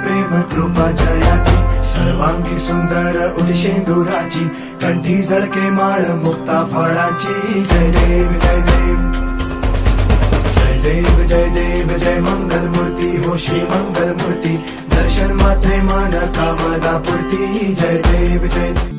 प्रेम कृपा जयाची सर्वांगी सुंदर उदिशेंदुराची कंठी झळके माळ मुक्ता फळाची जय देव जय देव जय देव जय देव जय मंगल मूर्ती हो श्री मंगल मूर्ती दर्शन मात्रे मान कामना पूर्ती जय देव जय देव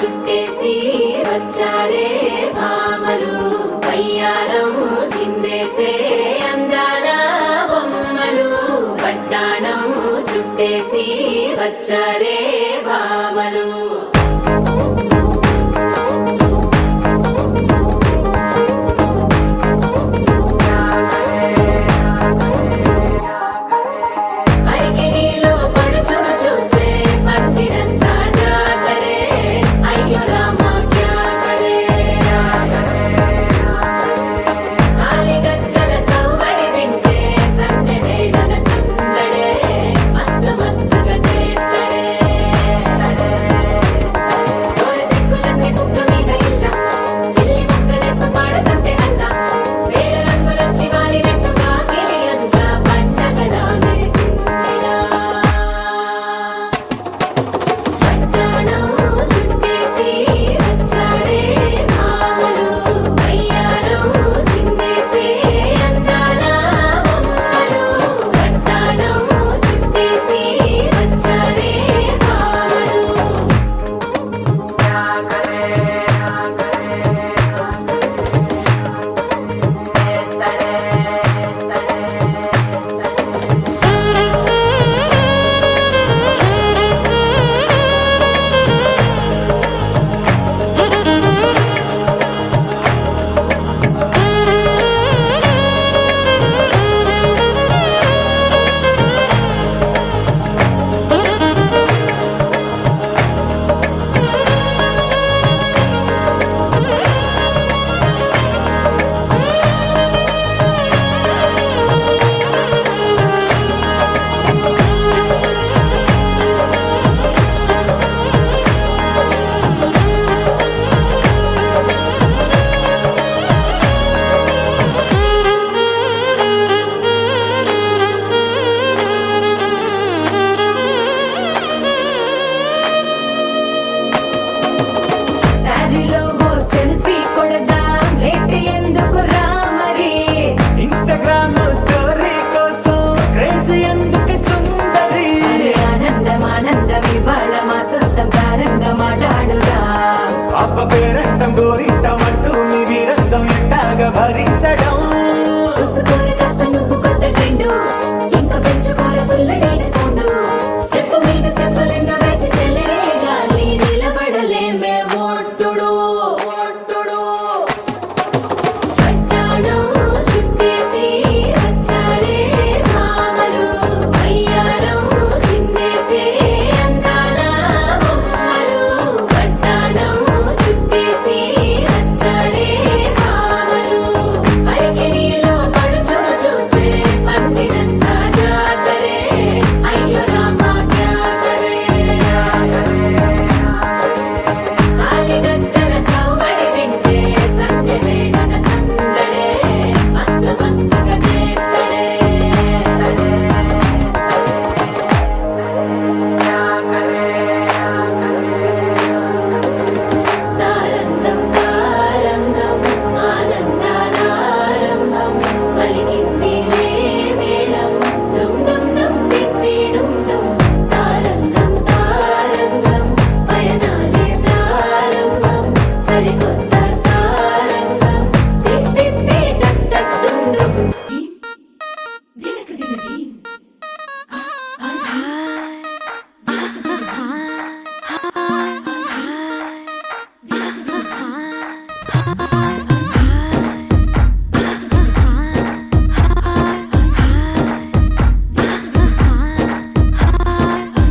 చుట్టేసి వచ్చారే భామలు వయ్యారం చిందేసే అందాల బొమ్మలు పట్టాణం చుట్టేసి వచ్చారే భామలు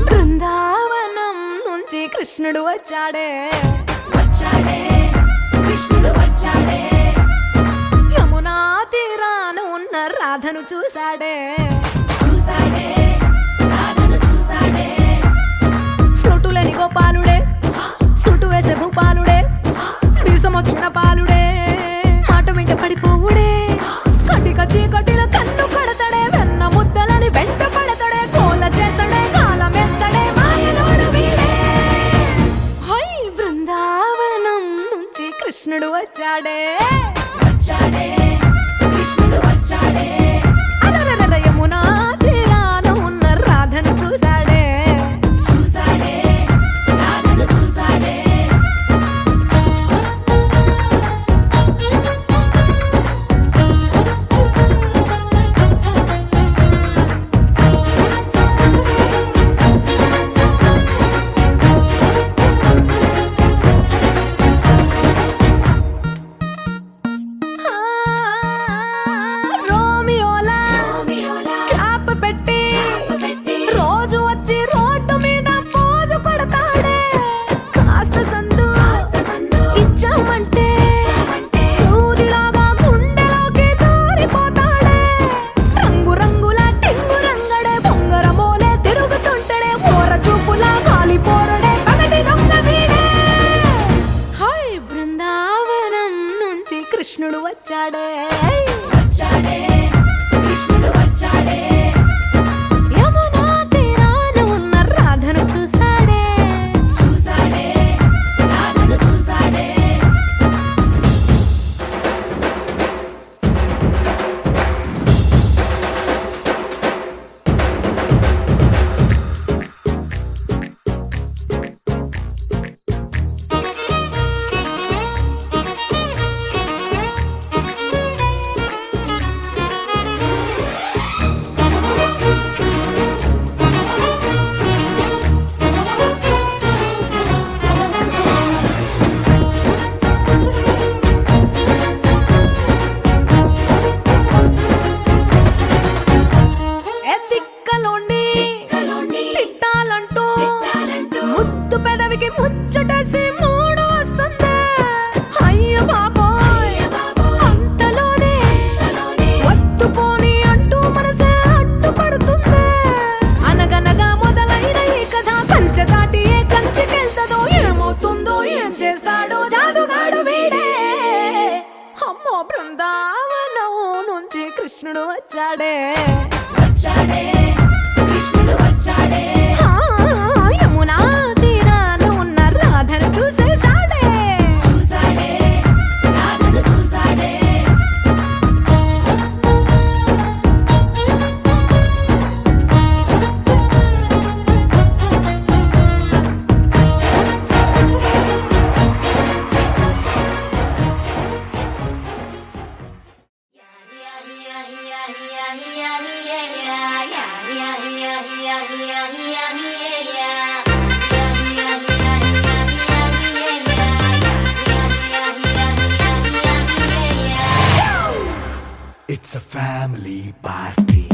బృందావనం నుంచి కృష్ణుడు వచ్చాడే వచ్చాడే కృష్ణుడు వచ్చాడే యమునా తీరాన ఉన్న రాధను చూశాడే చూసాడే రాధను చూసాడే ఫ్లూటులేని గోపాలుడే సుటు వేసే భూపాలుడే మీసమొచ్చిన పాలుడే మాట వెంట పడిపోవుడే కటిక చీకటిలో కన్ను కడతాడే వెన్న ముద్దలని వెంట పడతాడే కోల చేస్తాడే కాలమేస్తాడే మాయలోడు వీడే హై బృందావనం నుంచి కృష్ణుడు వచ్చాడే వచ్చాడే కృష్ణుడు వచ్చాడే అలరర యమునా తీరాన ఉన్న రాధను చూశాడే చూసాడే రాధను చూసాడే ఆ, రోమియోలా రోమియోలా క్యాప్ పెట్టి పెట్టి రోజు వచ్చి రోడ్డు మీద పోజు కొడతాడే కాస్త సందు సందు ఇచ్చామంటే ఇచ్చామంటే సూదిలాగా గుండెలోకి దూరిపోతాడే రంగు రంగుల టింగు రంగడే బొంగరమోలే తిరుగుతుంటాడే ఓర చూపులా కాలిపోరడే పగటి దొంగ వీడే హై బృందావనం నుంచి కృష్ణుడు వచ్చాడే వచ్చాడే కృష్ణుడు వచ్చాడే యమునా తీరాన ఉన్న రాధను చూశాడే చూసాడే రాధను చూసాడే ఎత్తిక్కలోండి కలోండి తిట్టాలంటూ తిట్టాలంటూ ముద్దు పెదవికి ముచ్చటేసి మూడు వస్తుంది అయ్య బాబోయ్ అంతలోనే కలోనే ఒత్తుకోని అంటూ మనసే అడ్డుపడుతుంది అనగనగా మొదలైన ఈ కథ కంచె దాటి ఏ కంచెకెళ్తదో ఏమవుతుందో ఏం చేస్తాడో జాదుగాడు వీడే అమ్మో బృందావనం నుంచి కృష్ణుడు వచ్చాడే వచ్చాడే కృష్ణుడు వచ్చాడే ఆ, యమునా తీరాన ఉన్న రాధను చూసేశాడే చూసాడే రాధను చూసాడే It's a family party.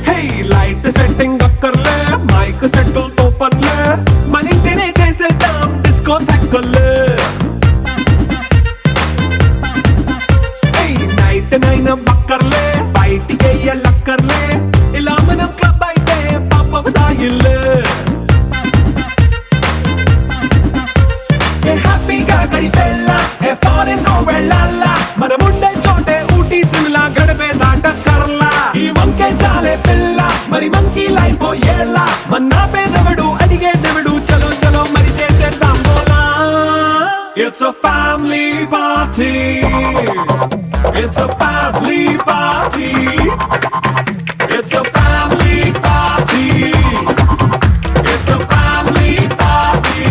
Hey, light setting అక్కర్లే మైక్ సెట్టుల్ తో పనులే మన ఇంటినే చేసేద్దాం డిస్కో తక్కర్లే నైట్ నైన్ బక్కర్లే బయటికి లక్కర్లే ఇలా మనం క్లబ్ అయితే పాప దాయిల్లే ఏ హ్యాపీగా గడిపెళ్ళ ఏ ఫారెన్ నో వెళ్ళాల మనం ఉండే చోటే ఊటీ సిమ్లా గడిపే దాటక్కర్లా ఈ వంకే చాలే పిల్ల మరి మంకీ లైఫ్ ఏళ్ళ మన్నా పేదవడు అడిగే దేవుడు చలో చలో మరి చేసేద్దాం బోలా it's a family party. It's a family party. It's a family party. It's a family party.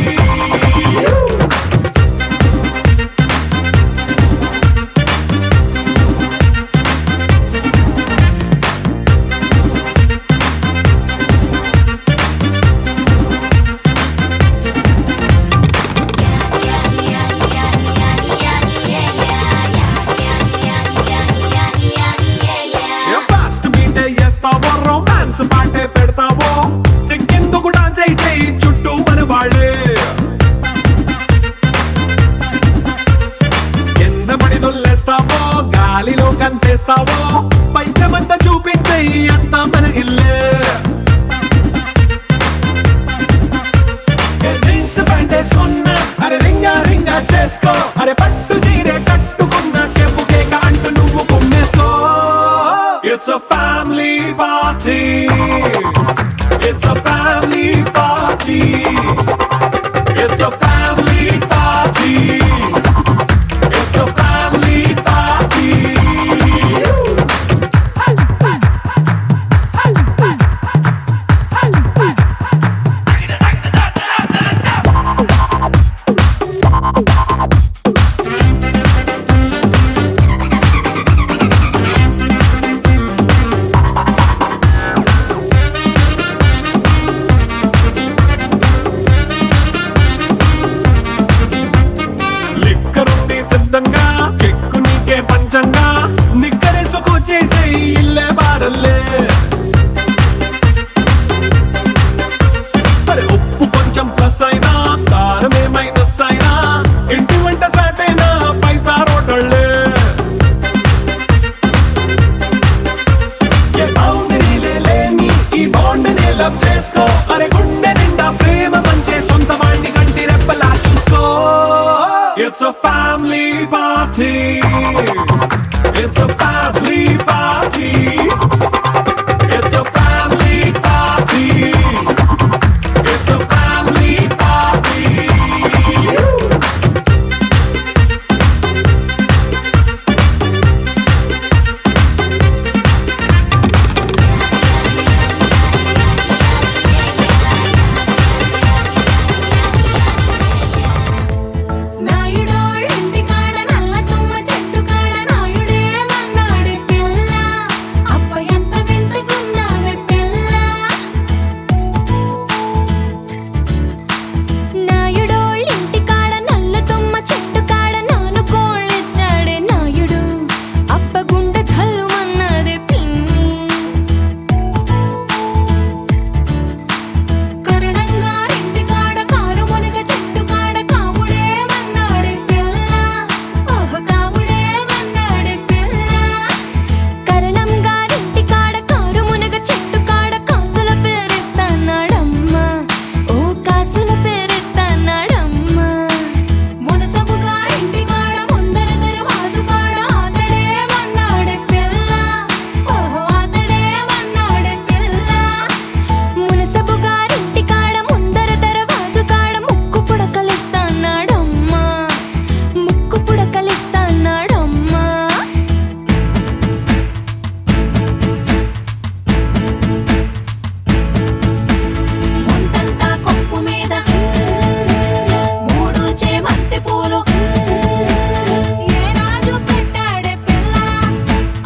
పెళ్ళిలా చేసుకో అరే పట్టు చీరే కట్టుకున్న చెప్పు కేక అంటూ నువ్వు కుమ్మేసుకో it's a family party it's a family party it's a family party it's a family party లిక్కరుంది సిద్ధంగా కెక్కు నీకే పంచంగా నిక్కరేసుకు చేసే ఇల్లే బారల్లే అరే ఉప్పు కొంచెం ప్లస్ అయినా కారమే మైనస్ అయినా ఇంటి వంట సాటైనా 5 స్టార్ హోటళ్ళే ఏ బౌండరీలే లేని ఈ బాండ్ని లవ్ చేసుకో అరే గుండె నిండా ప్రేమ పంచే సొంత వాణ్ణి కంటి రెప్పలా చూసుకో It's a family party. It's a family party. It's a family party. It's a family party. నాయుడోళ్ళ ఇంటి కాడ నల్ల తుమ్మ చెట్టు కాడ నాయుడే మన్నాడు పిల్ల అప్ప ఎంత వింటుకున్నావే పిల్ల నాయుడోళ్ళ ఇంటి కాడ నల్ల తుమ్మ చెట్టు కాడ నాను కోళ్ళిచ్చాడే నాయుడు అప్ప గుండె చల్లుమన్నదే పిన్ని కరణంగా ఇంటి కాడ కారు మునగ చెట్టు కాడ కాముడే మన్నాడే పిల్ల ఓహ కాముడే మన్నాడే పిల్ల కరణం గారింటి కాడ కారు మునగ చెట్టు కాడ కాసుల పేరిస్తానాడమ్మా ఓ కాసుల పేరిస్తానాడమ్మా మునసబుగా ఇంటి కాడ ముందర దర్వాజు కాడ ఆతడే మన్నాడే పిల్ల ఓహో ఆతడే మన్నాడే పిల్ల మునసబు గారింటి కాడ ముందర దర్వాజు కాడ ముక్కు పుడకలిస్తానాడమ్మా ముక్కు పుడకలిస్తానాడమ్మా ముందంతా కొప్పు మీద మూడు చేమంతి పూలు ఏ రాజు పెట్టాడే పిల్ల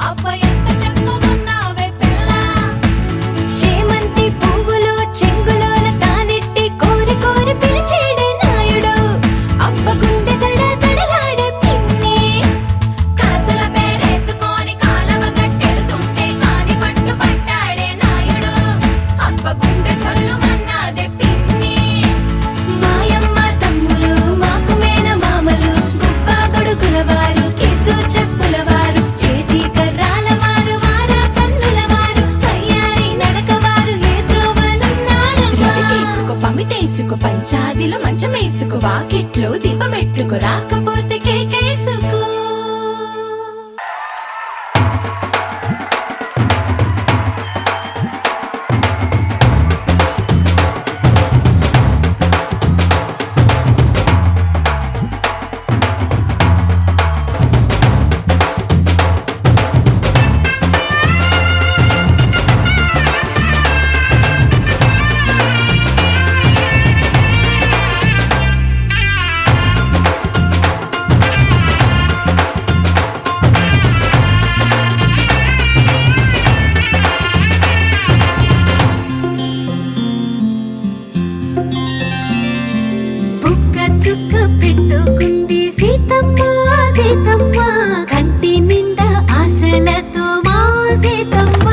అప్ప ఎంత చక్కగున్నావే పిల్ల చేమంతి పువ్వులు చెంగులోన తానెట్టి కోరి కోరి పిలిచేడే నాయుడు అప్ప గుండె దడ దడలాడే పిన్ని కాసుల పేరేసుకొని కాలవ గట్టెడుతుంటే కాని పట్టు పట్టాడే నాయుడు అప్ప గుండె చల్లుమన్నాదే పిన్ని మాయమ్మ తమ్ములు మాకు మేన మామలు గుప్ప గొడుగుల వారు కిర్రు చెప్పుల వారు చేతి కర్రాల వారు వారా కన్నుల వారు తయారీ నడక వారు ఏ త్రోవనున్నారమ్మా రవికేసుకో పమిటేసుకో పంచాదిలో మంచమేసుకో వాకిట్లో దీపమెట్టుకో రాకపోతే కేకేసుకో బుక్క చుక్క పెట్టుకుంది సీతమ్మ సీతమ్మ కంటి నిండా ఆశలతో మా సీతమ్మ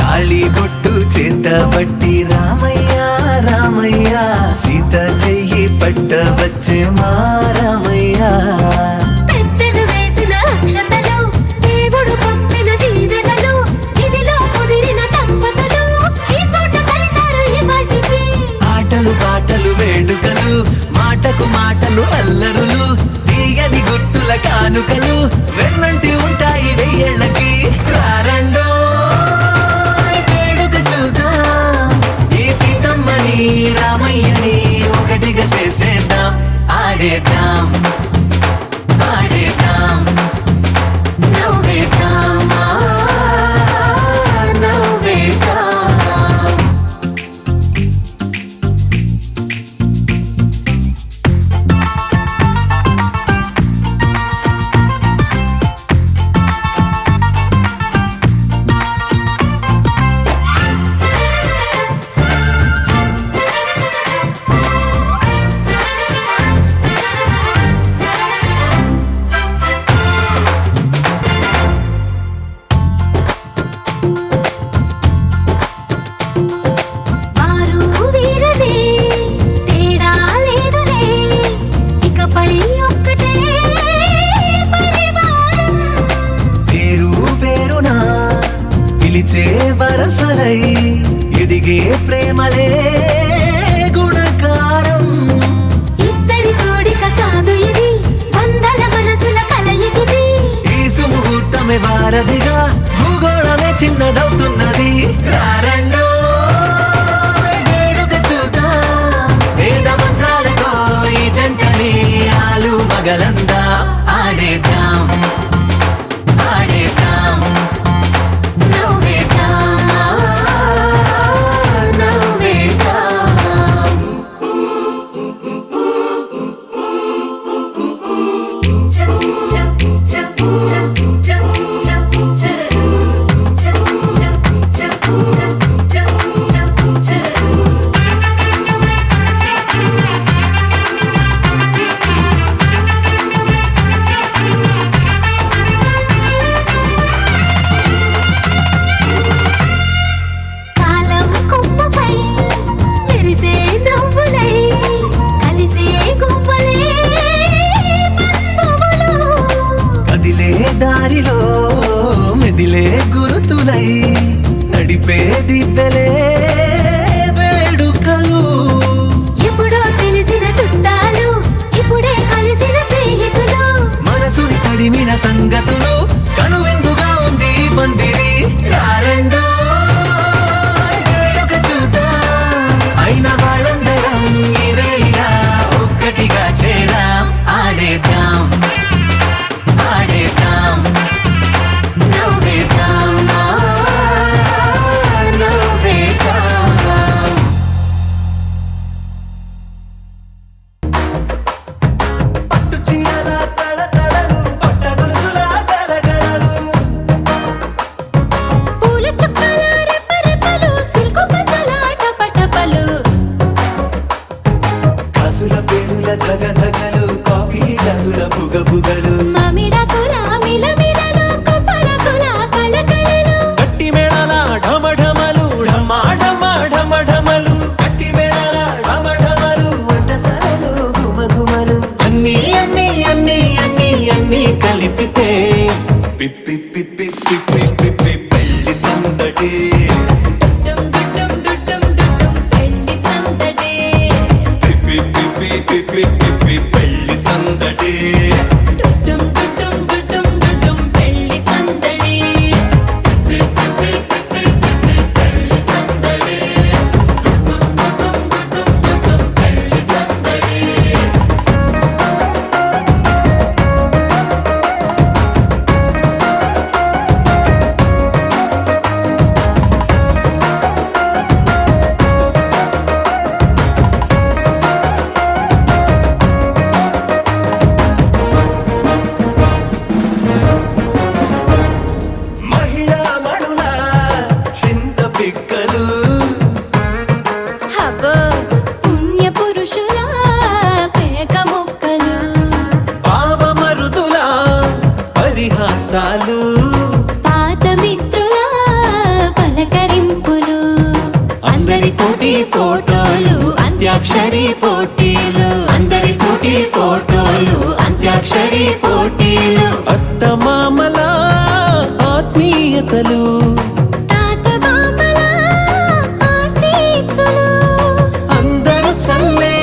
తాళి బొట్టు చేత పట్టి రామయ్య రామయ్య సీత చెయ్యి పట్ట వచ్చే మా రామయ్య పెద్దలు వేసిన అక్షతలు దేవుడు పంపిన దీవెనలు ఇవిలో కుదిరిన దంపతులు ఈ చోట కలిసారు ఈ వాటికి ఆటలు పాటలు వేడుకలు మాటకు మా ఆటలు అల్లరులు తీయని గుర్తుల కానుకలు వెన్నంటి ఉంటాయి వెయ్యేళ్ళకి రారండో వేడుక చూద్దాం ఈ సీతమ్మని రామయ్యని ఒకటిగా చేసేద్దాం ఆడేద్దాం ఆడేద్దాం నవ్వేద్దాం నవ్వేద్దాం వారు వీరనే తేడా లేదులే ఇకపై ఒక్కటే పరివారం పేరు పేరునా పిలిచే వరసలై ఎదిగే ప్రేమలే గుణకారం ఇద్దరి కోడిక కాదు ఇది వందల మనసుల కలయికిది ఈ సుముహూర్తమే వారధిగా భూగోళమే చిన్నదవుతున్నది రారండో వేడుక చూద్దాం వేద మంత్రాలతో ఈ జంటని ఆలు మగలందా ఆడేద్దాం ఆడేద్దాం నవ్వేద్దాం నవ్వేద్దాం కాలం కొమ్మపై మెరిసే నవ్వులై కలిసే గువ్వలే బంధువులు కదిలే దారిలో మెదిలే గురుతులై నడిపే దివ్యలే వేడుకలు ఎప్పుడో తెలిసిన చుట్టాలు ఇప్పుడే కలిసిన స్నేహితులు మనసుని తడిమిన సంగతులు కనువిందుగా ఉంది ఈ పందిరి రారండో వేడుక చూద్దాం అయిన వాళ్ళందరం ఈ వేళ ఒక్కటిగా చేరాం ఆడేద్దాం ఆడేద్దాం నవ్వేద్దాం నవ్వేద్దాం పట్టు చీరల తడతడలు పట్ట గొలుసుల గలగలలు పూల చుక్కల రెప్పరెప్పలు సిల్కు పంచల టపటపలు కాసుల పేరుల ధగధగలు కాఫీ గ్లాసుల బుగబుగలు మామిడాకుల మిలమిలలు కొబ్బరకుల కళకళలు గట్టి మేళాల ఢమఢమలు ఢమా ఢమా ఢమఢమలు కట్టి మేళాల ఢమఢమలు వంటసాలలు గుమగుమలు అన్నీ అన్నీ అన్నీ అన్నీ అన్నీ కలిపితే పిప్పి పిప్పి పిప్పి పిప్పి పెళ్లి సందడి డుడ్డం డుడ్డం డుడ్డం డుడ్డం పెళ్లి సందడి పిప్పి పిప్పి పిప్పి పిప్పి పెళ్లి సందడి డుడ్డం డుడ్డం డుడ్డం డుడ్డం పెళ్లి సందడి పిప్పి పిప్పి పిప్పి పిప్పి పెళ్లి సందడి డుడ్డం డుడ్డం డుడ్డం డుడ్డం పెళ్లి సందడి మహిళా మడుల చింత పిక్కలు హబో పుణ్య పురుషుల కేక మొక్కలు పావమరుదుల పరిహాసాలు పాత మిత్రుల పలకరింపులు అందరితోటి ఫోటోలు అంత్యాక్షరి పోటీలు అందరితోటి ఫోటోలు అంత్యాక్షరి పోటీలు అత్తమామల ఆత్మీయతలు తాత బామ్మల ఆశీస్సులు అందరూ చల్లే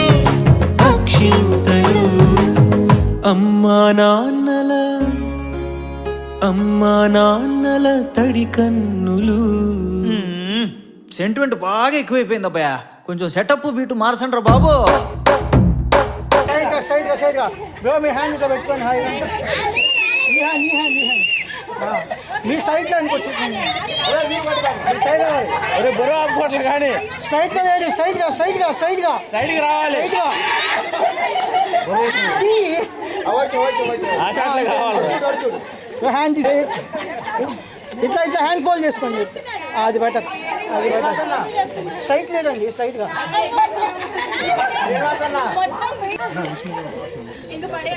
అక్షింతలు అమ్మా నాన్నల తడి కన్నులు. సెంటిమెంట్ బాగా ఎక్కువైపోయింది అబ్బాయ, కొంచెం సెటప్ బీటు మార్చండి రా బాబు. మీ హ్యాండ్ ఇట్లా పెట్టుకోండి హాయ్ మీ సైడ్ లో అనుకొచ్చింది బరువు ఆపుకోవట్లేదు కానీ స్ట్రైట్ గా లేదు స్ట్రైట్ గా స్ట్రైట్ గా స్ట్రైట్ గా సైడ్ కి రావాలి హ్యాండ్ ఇట్లా ఇట్లా హ్యాండ్ ఫోల్డ్ చేసుకోండి, అది బెటర్ అది బెటర్. స్ట్రైట్ లేదండి స్ట్రైట్ గా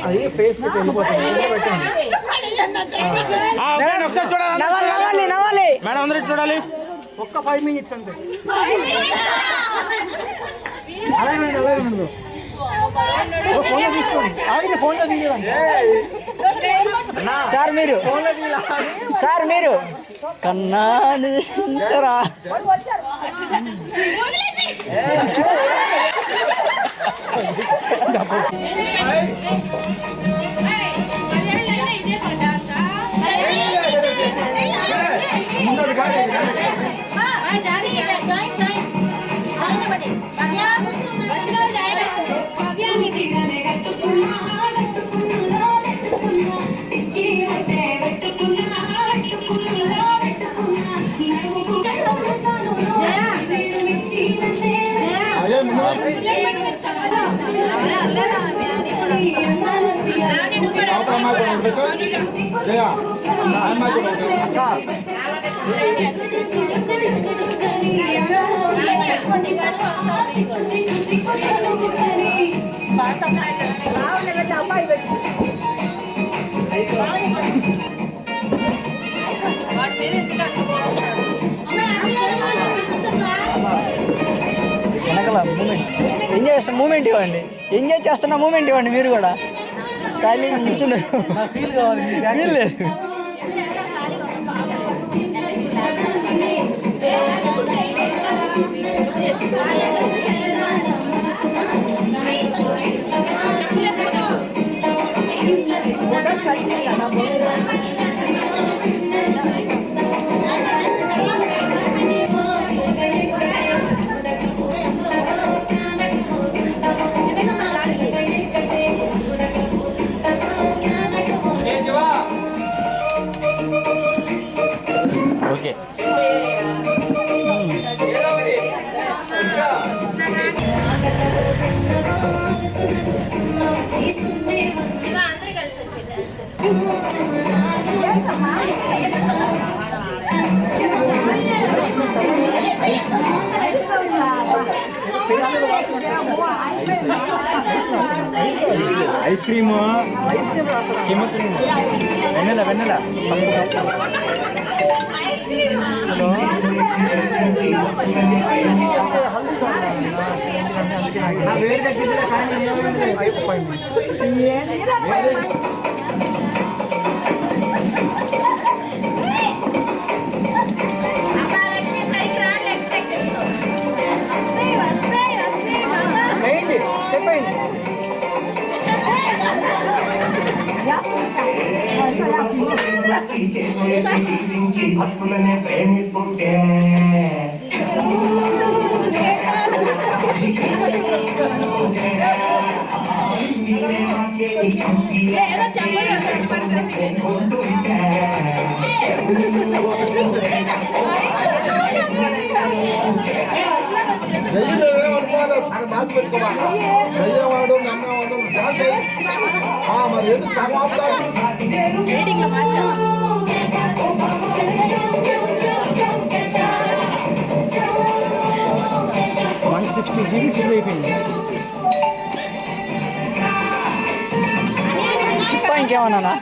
అది ఫేస్ మీద వెళ్ళిపోతుంది. నవ్వాలి మేడం అందరూ చూడాలి. ఒక్క 5 minutes అంతే. అలాగే ఉండదు. ఫోన్లో తీసుకోండి, ఆగి ఫోన్లో తీయదండి. సార్ మీరు కన్నా సరా వెనకల మూమెంట్ ఎంజాయ్ చేస్తున్న మూమెంట్ ఇవ్వండి, ఎంజాయ్ చేస్తున్న మూమెంట్ ఇవ్వండి. మీరు కూడా సైలెంట్ నిల్చుండే ఫీల్ కావాలి. ఓకే ఐస్ క్రీమ్ వెన్నెల వెన్నెల ప్రేమిస్తుంటే మరి ఎందుకు GB ఫుల్ అయిపోయింది. ఇంకేమన్నా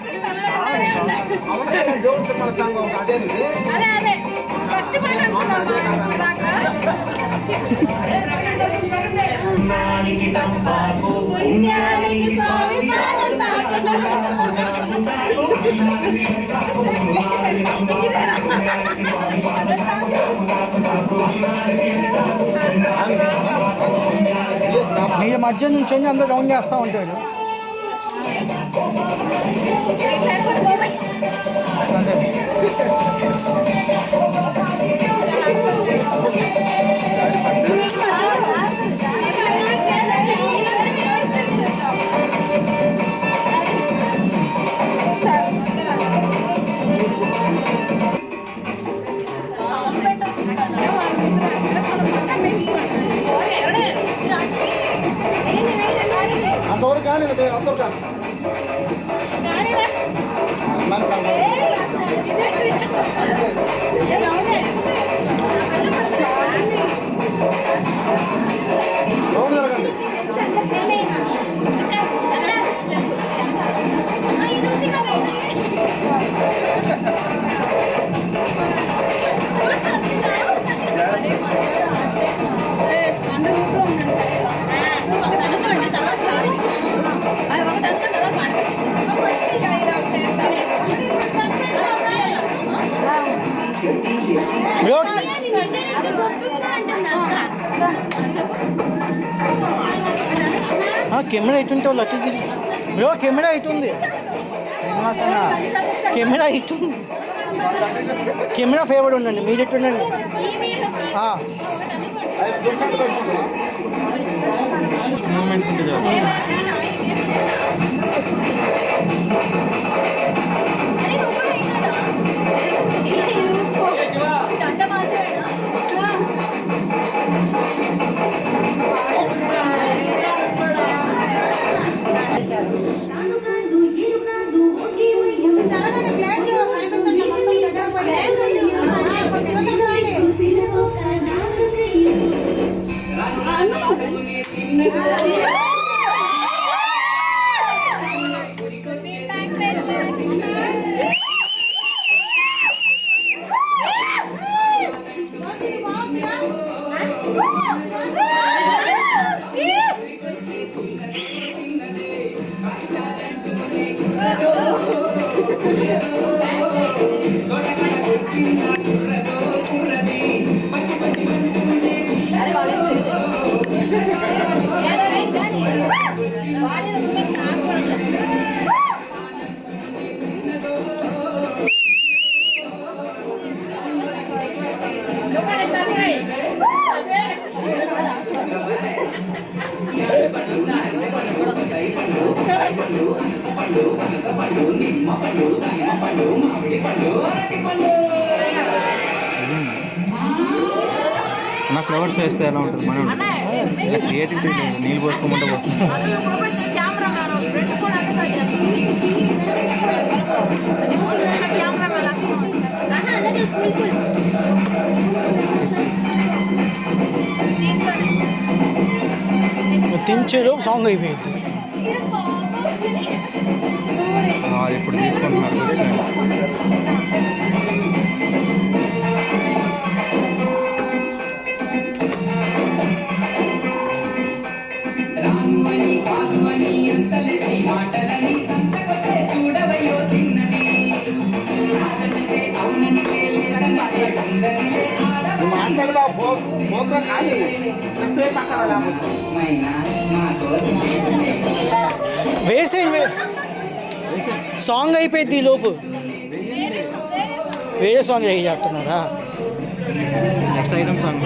దేవుడు సినిమా సాంగ్ అదే మీరు మధ్య నుంచి అందరూ డౌన్ చేస్తూ ఉంటాడు. బ్రో కెమెరా ఇటుంటే లక్కీ బ్రో కెమెరా ఇటుంది కెమెరా ఇటుంది కెమెరా ఫేవర్డ్ ఉండండి మీరు ఎట్టుండండి మూమెంట్స్ ఉంటే చాలు. నా ఫ్లవర్స్ వేస్తే ఎలా ఉంటుంది మనం ఇలా క్రియేటివిటీ నీళ్ళు పోసుకోమంటే పోస్తాం. తించేలో సాంగ్ అయిపోయింది. ఇప్పుడు తీసుకుంటున్నారు కూర్చొని. వేసే సాంగ్ అయిపోయింది ఈ లోపు వేరే సాంగ్ చేస్తున్నారా? నెక్స్ట్ ఐటమ్ సాంగ్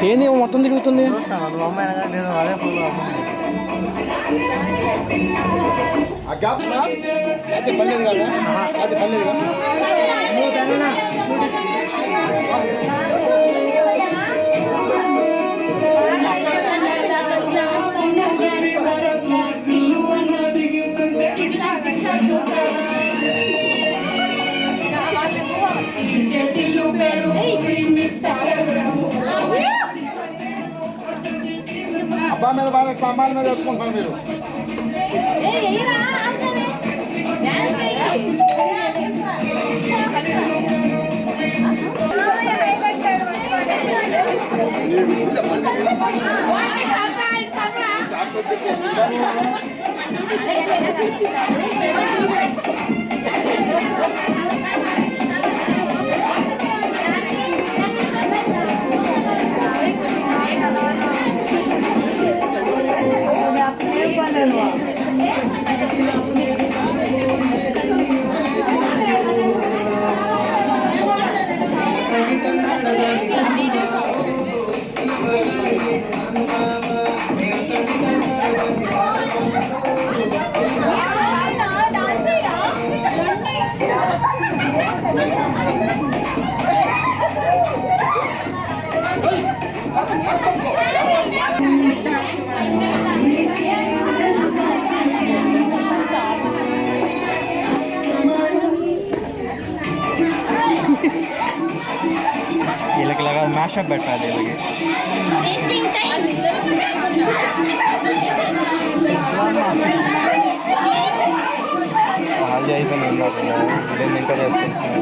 ఏంది మొత్తం తిరుగుతుంది? అబ్బా మీద బాగా సామాన్ల మీద వేసుకుంటాను మీరు. డాక్టర్ వీళ్ళకి ఇలాగా మ్యాషప్ పెట్టాలి వీళ్ళకి. హాజీ అయిపోయింది నేను ఇంకా చేస్తాను.